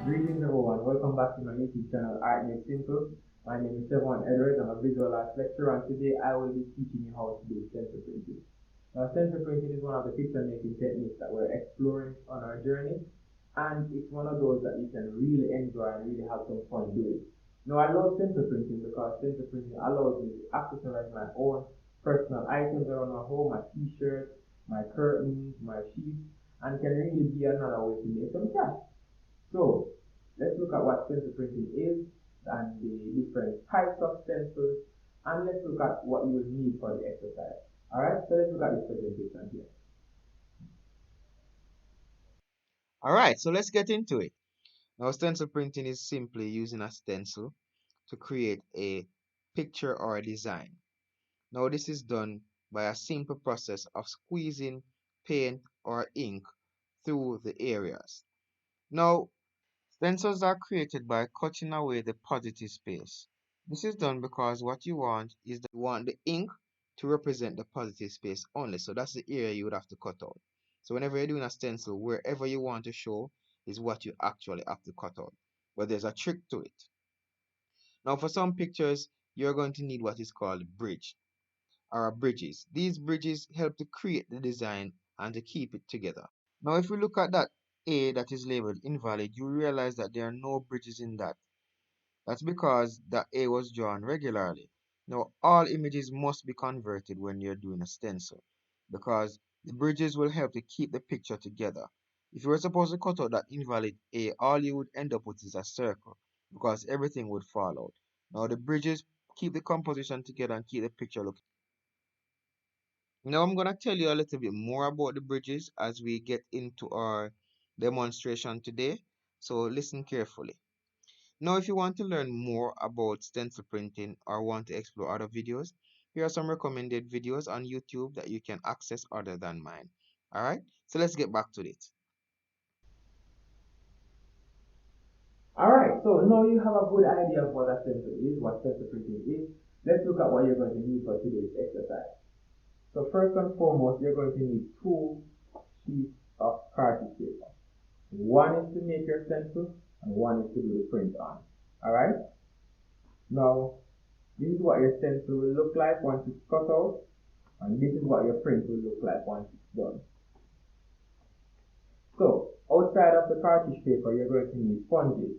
Greetings everyone, welcome back to my YouTube channel Art Made Simple. My name is Stefan Edwards, I'm a visual arts lecturer, and today I will be teaching you how to do stencil printing. Now stencil printing is one of the picture making techniques that we're exploring on our journey, and it's one of those that you can really enjoy and really have some fun doing. Now I love stencil printing because stencil printing allows me to accessorize my own personal items around my home, my t-shirts, my curtains, my sheets, and can really be another way to make some cash. So let's look at what stencil printing is and the different types of stencils, and let's look at what you will need for the exercise. Alright, so let's look at this presentation here. Alright, so let's get into it. Now, stencil printing is simply using a stencil to create a picture or a design. Now, this is done by a simple process of squeezing paint or ink through the areas. Now, stencils are created by cutting away the positive space. This is done because what you want is that you want the ink to represent the positive space only. So that's the area you would have to cut out. So whenever you're doing a stencil, wherever you want to show is what you actually have to cut out. But there's a trick to it. Now for some pictures, you're going to need what is called bridge or bridges. These bridges help to create the design and to keep it together. Now if we look at that A that is labeled invalid, you realize that there are no bridges in that. That's because the A was drawn regularly. Now, all images must be converted when you're doing a stencil because the bridges will help to keep the picture together. If you were supposed to cut out that invalid A, all you would end up with is a circle because everything would fall out. Now, the bridges keep the composition together and keep the picture looking. Now, I'm going to tell you a little bit more about the bridges as we get into our demonstration today. So, listen carefully. Now, if you want to learn more about stencil printing or want to explore other videos, here are some recommended videos on YouTube that you can access other than mine. Alright, so let's get back to it. Alright, so now you have a good idea of what a stencil is, what stencil printing is. Let's look at what you're going to need for today's exercise. So first and foremost, you're going to need 2 sheets of cartridge paper. One is to make your stencil and one is to do the print on. Alright? Now, this is what your stencil will look like once it's cut out, and this is what your print will look like once it's done. So, outside of the cartridge paper, you're going to need sponges.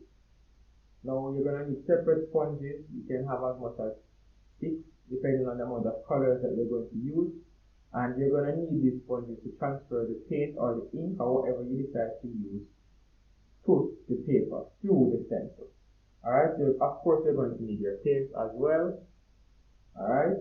Now, you're going to need separate sponges. You can have as much as 6, depending on the amount of colors that you're going to use. And you're going to need these sponges to transfer the paint or the ink or whatever you decide to use to the paper through the stencil. Alright, so of course you're going to need your paint as well. Alright,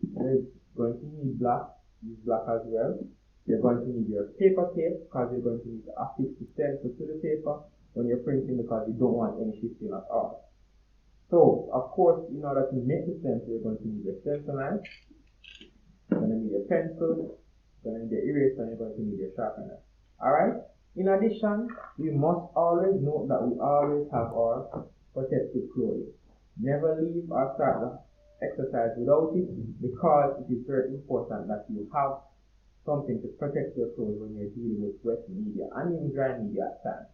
you're going to need black, use black as well. You're going to need your paper tape because you're going to need to affix the stencil to the paper when you're printing because you don't want any shifting at all. So, of course, in order to make the stencil, you're going to need your stencil knife, you're going to need your pencil, you're going to need your eraser, and you're going to need your sharpener. Alright? In addition, we must always note that we always have our protective clothing. Never leave or start the exercise without it because it is very important that you have something to protect your clothes when you're dealing with wet media and even dry media at times.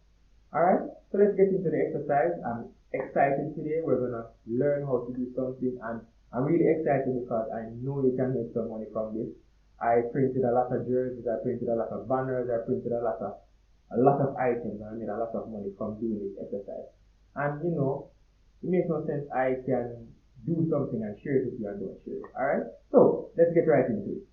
Alright, so let's get into the exercise. I'm excited today. We're going to learn how to do something, and I'm really excited because I know you can make some money from this. I printed a lot of jerseys, I printed a lot of banners, I printed a lot of items, and I made a lot of money from doing this exercise. And you know, it makes no sense I can do something and share it with you and don't share it. Alright? So let's get right into it.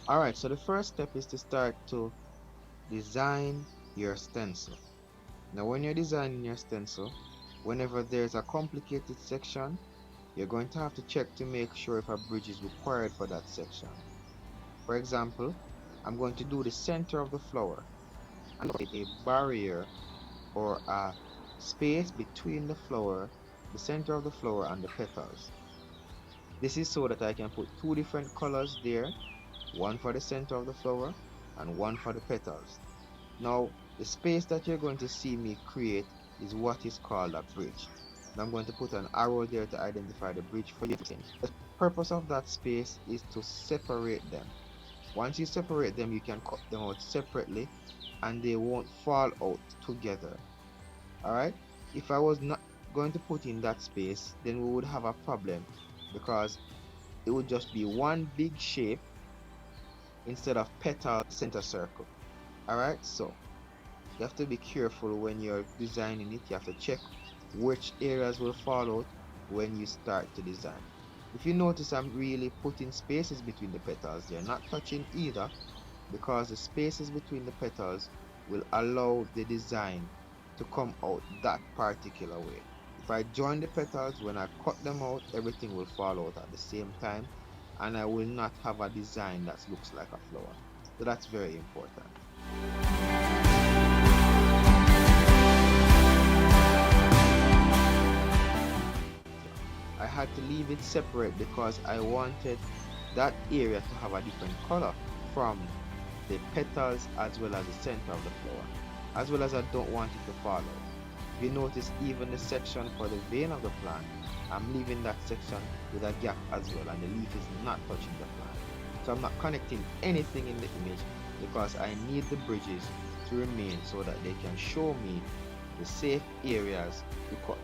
Alright, so the first step is to start to design your stencil. Now when you're designing your stencil, whenever there's a complicated section, you're going to have to check to make sure if a bridge is required for that section. For example, I'm going to do the center of the flower and a barrier or a space between the flower, the center of the flower and the petals. This is so that I can put two different colors there, one for the center of the flower and one for the petals. Now, the space that you're going to see me create is what is called a bridge. And I'm going to put an arrow there to identify the bridge for you. The purpose of that space is to separate them. Once you separate them, you can cut them out separately and they won't fall out together. Alright? If I was not going to put in that space, then we would have a problem because it would just be one big shape instead of petal center circle. Alright? So you have to be careful when you're designing it. You have to check which areas will fall out when you start to design. If you notice, I'm really putting spaces between the petals. They're not touching either because the spaces between the petals will allow the design to come out that particular way. If I join the petals, when I cut them out, everything will fall out at the same time and I will not have a design that looks like a flower. So that's very important. I had to leave it separate because I wanted that area to have a different color from the petals as well as the center of the flower, as well as I don't want it to fall out. If you notice, even the section for the vein of the plant, I'm leaving that section with a gap as well, and the leaf is not touching the plant. So I'm not connecting anything in the image because I need the bridges to remain so that they can show me the safe areas to cut.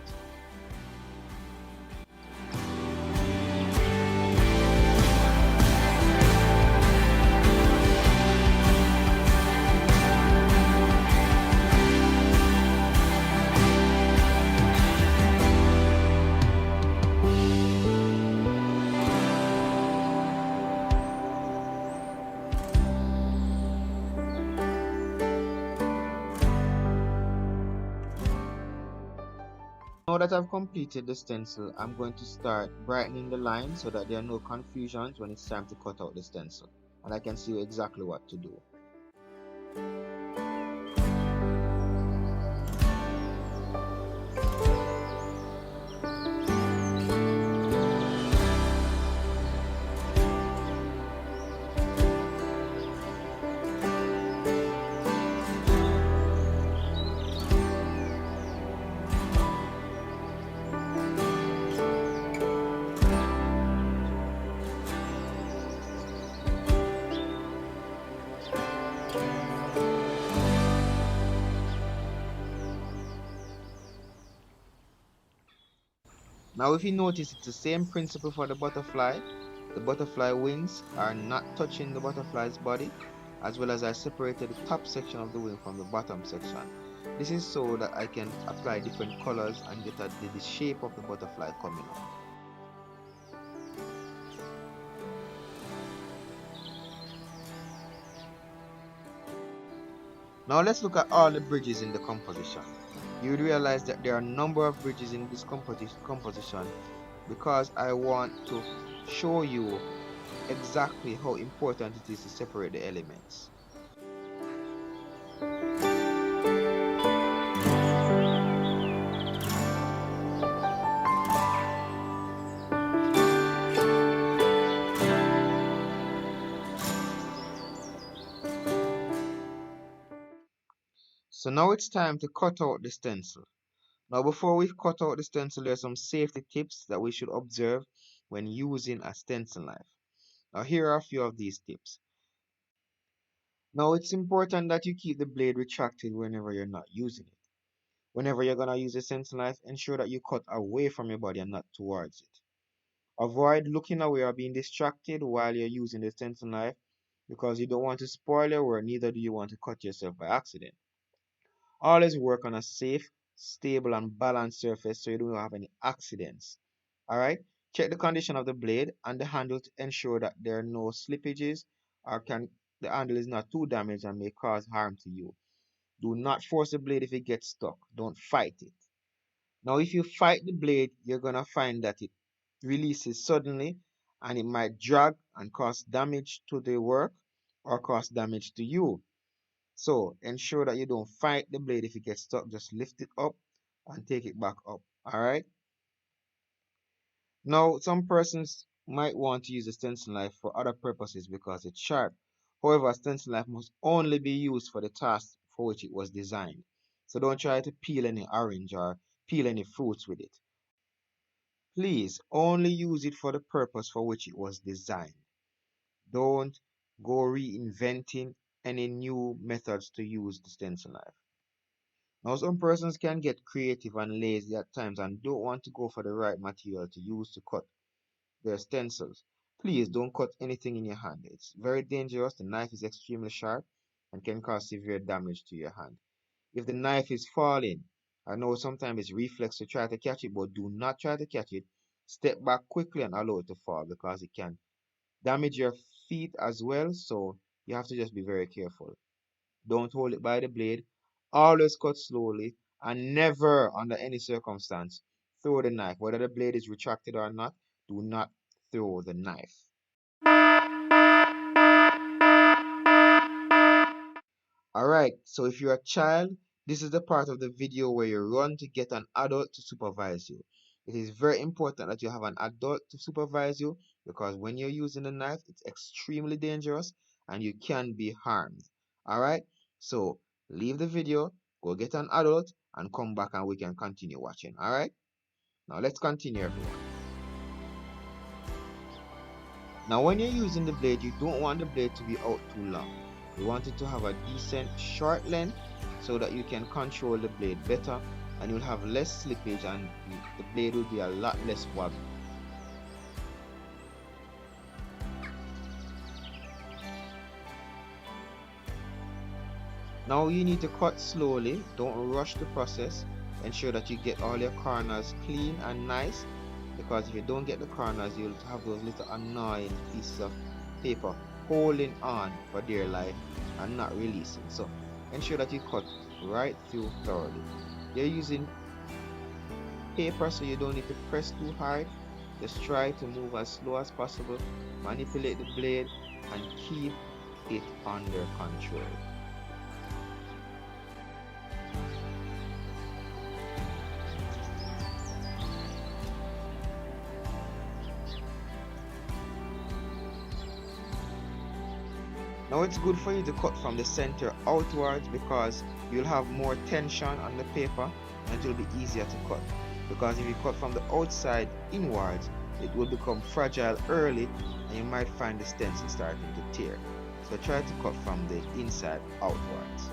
Now that I've completed the stencil, I'm going to start brightening the lines so that there are no confusions when it's time to cut out the stencil. And I can see exactly what to do. Now if you notice, it's the same principle for the butterfly. The butterfly wings are not touching the butterfly's body, as well as I separated the top section of the wing from the bottom section. This is so that I can apply different colors and get the shape of the butterfly coming out. Now let's look at all the bridges in the composition. You would realize that there are a number of bridges in this composition because I want to show you exactly how important it is to separate the elements. So now it's time to cut out the stencil. Now before we cut out the stencil, there are some safety tips that we should observe when using a stencil knife. Now here are a few of these tips. Now it's important that you keep the blade retracted whenever you're not using it. Whenever you're going to use a stencil knife, ensure that you cut away from your body and not towards it. Avoid looking away or being distracted while you're using the stencil knife because you don't want to spoil your work, neither do you want to cut yourself by accident. Always work on a safe, stable, and balanced surface so you don't have any accidents. Alright? Check the condition of the blade and the handle to ensure that there are no slippages or the handle is not too damaged and may cause harm to you. Do not force the blade if it gets stuck. Don't fight it. Now, if you fight the blade, you're gonna find that it releases suddenly and it might drag and cause damage to the work or cause damage to you. So ensure that you don't fight the blade if it gets stuck. Just lift it up and take it back up. Alright? Now, some persons might want to use a stencil knife for other purposes because it's sharp. However, a stencil knife must only be used for the task for which it was designed. So don't try to peel any orange or peel any fruits with it. Please only use it for the purpose for which it was designed. Don't go reinventing any new methods to use the stencil knife. Now, some persons can get creative and lazy at times and don't want to go for the right material to use to cut their stencils. Please don't cut anything in your hand. It's very dangerous. The knife is extremely sharp and can cause severe damage to your hand. If the knife is falling, I know sometimes it's reflex to try to catch it, but do not try to catch it. Step back quickly and allow it to fall because it can damage your feet as well. So you have to just be very careful. Don't hold it by the blade. Always cut slowly and never, under any circumstance, throw the knife. Whether the blade is retracted or not, do not throw the knife. Alright, so if you're a child, this is the part of the video where you run to get an adult to supervise you. It is very important that you have an adult to supervise you because when you're using a knife, it's extremely dangerous and you can be harmed. Alright, so leave the video, go get an adult, and come back and we can continue watching. Alright, now let's continue, everyone. Now when you're using the blade, you don't want the blade to be out too long. You want it to have a decent short length so that you can control the blade better and you'll have less slippage and the blade will be a lot less wobbly. Now you need to cut slowly, don't rush the process. Ensure that you get all your corners clean and nice, because if you don't get the corners, you'll have those little annoying pieces of paper holding on for dear life and not releasing. So ensure that you cut right through thoroughly. You're using paper, so you don't need to press too hard. Just try to move as slow as possible, manipulate the blade and keep it under control. Now it's good for you to cut from the center outwards because you'll have more tension on the paper and it will be easier to cut. Because if you cut from the outside inwards, it will become fragile early and you might find the stencil starting to tear. So try to cut from the inside outwards.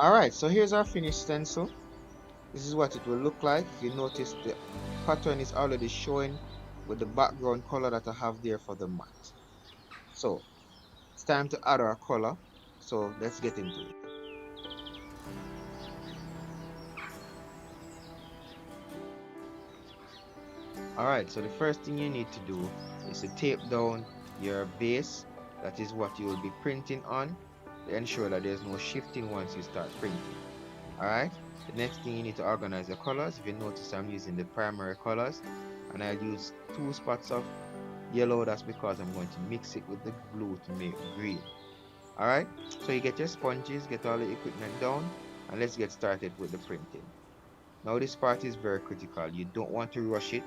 Alright, so here's our finished stencil. This is what it will look like. If you notice, the pattern is already showing with the background color that I have there for the mat. So it's time to add our color. So let's get into it. Alright, so the first thing you need to do is to tape down your base. That is what you will be printing on, to ensure that there's no shifting once you start printing. Alright, the next thing you need to organize your colors. If you notice, I'm using the primary colors, and I'll use 2 spots of yellow. That's because I'm going to mix it with the blue to make green. Alright, so you get your sponges, get all the equipment down, and let's get started with the printing. Now this part is very critical. You don't want to rush it.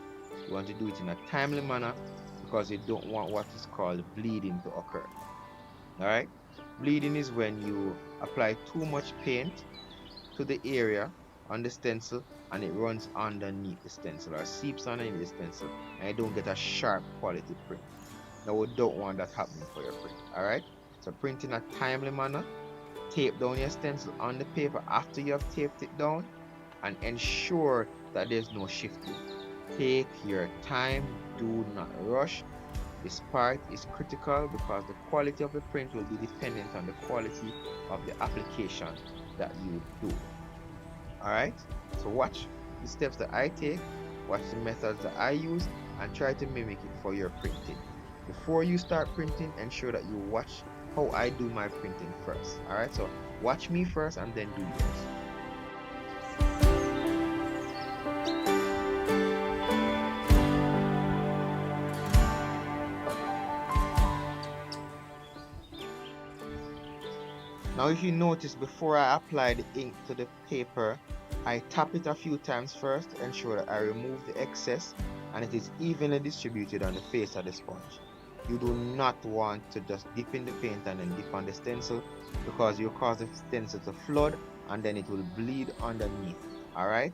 You want to do it in a timely manner, because you don't want what is called bleeding to occur. Alright, bleeding is when you apply too much paint to the area on the stencil and it runs underneath the stencil or seeps underneath the stencil, and you don't get a sharp quality print. Now we don't want that happening for your print. Alright, so print in a timely manner. Tape down your stencil on the paper after you have taped it down, and ensure that there's no shifting. Take your time, do not rush. This part is critical because the quality of the print will be dependent on the quality of the application that you do. Alright, so watch the steps that I take, watch the methods that I use, and try to mimic it for your printing. Before you start printing, ensure that you watch how I do my printing first. Alright, so watch me first and then do yours. Now if you notice, before I apply the ink to the paper, I tap it a few times first to ensure that I remove the excess and it is evenly distributed on the face of the sponge. You do not want to just dip in the paint and then dip on the stencil, because you cause the stencil to flood and then it will bleed underneath. Alright?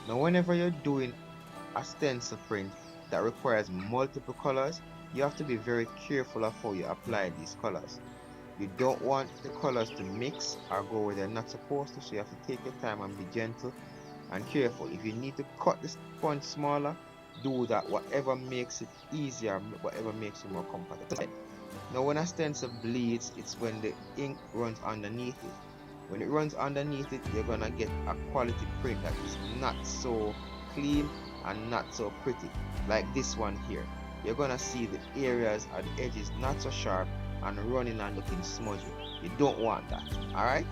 Now whenever you're doing a stencil print that requires multiple colors, you have to be very careful of how you apply these colors. You don't want the colors to mix or go where they're not supposed to, so you have to take your time and be gentle and careful. If you need to cut the sponge smaller, do that. Whatever makes it easier, whatever makes you more comfortable. Now when a stencil bleeds, it's when the ink runs underneath it. When it runs underneath it, you're gonna get a quality print that is not so clean and not so pretty, like this one here. You're gonna see the areas or the edges not so sharp and running and looking smudgy. You don't want that. Alright?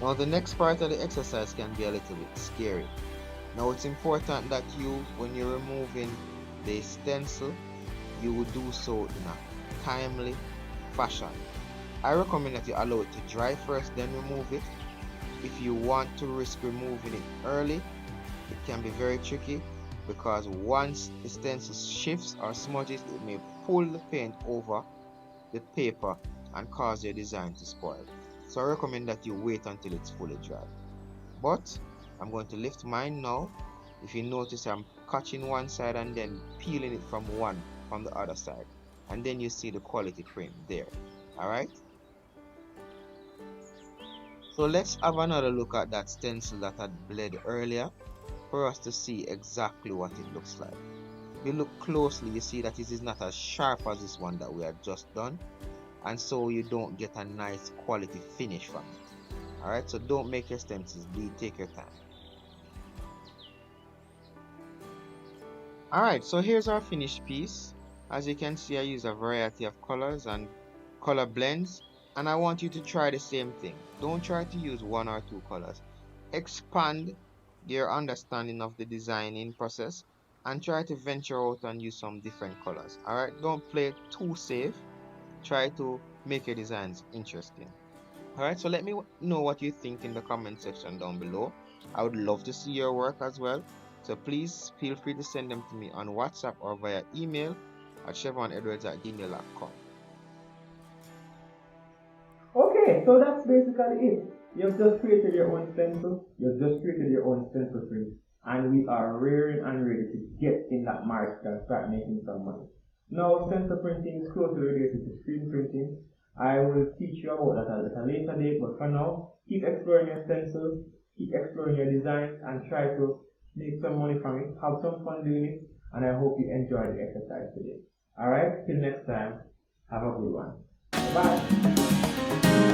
Now the next part of the exercise can be a little bit scary. Now it's important that you, when you're removing the stencil, you will do so in a timely fashion. I recommend that you allow it to dry first, then remove it. If you want to risk removing it early, it can be very tricky because once the stencil shifts or smudges, it may pull the paint over the paper and cause your design to spoil. So I recommend that you wait until it's fully dry. But I'm going to lift mine now. If you notice, I'm catching one side and then peeling it from the other side. And then you see the quality print there. Alright? So let's have another look at that stencil that had bled earlier for us to see exactly what it looks like. If you look closely, you see that it is not as sharp as this one that we had just done, and so you don't get a nice quality finish from it. Alright, so don't make your stencils bleed, take your time. Alright, so here's our finished piece. As you can see, I use a variety of colors and color blends, and I want you to try the same thing. Don't try to use one or two colors. Expand your understanding of the designing process and try to venture out and use some different colors. Alright, don't play too safe. Try to make your designs interesting. Alright, so let me know what you think in the comment section down below. I would love to see your work as well. So please feel free to send them to me on WhatsApp or via email at chevronedwards@gmail.com. Okay, so that's basically it. You've just created your own stencil, you've just created your own stencil print, and we are rearing and ready to get in that market and start making some money. Now, stencil printing is closely related to screen printing. I will teach you about that at a later date, but for now, keep exploring your stencils, keep exploring your designs, and try to make some money from it. Have some fun doing it, and I hope you enjoyed the exercise today. Alright, till next time, have a good one. Bye.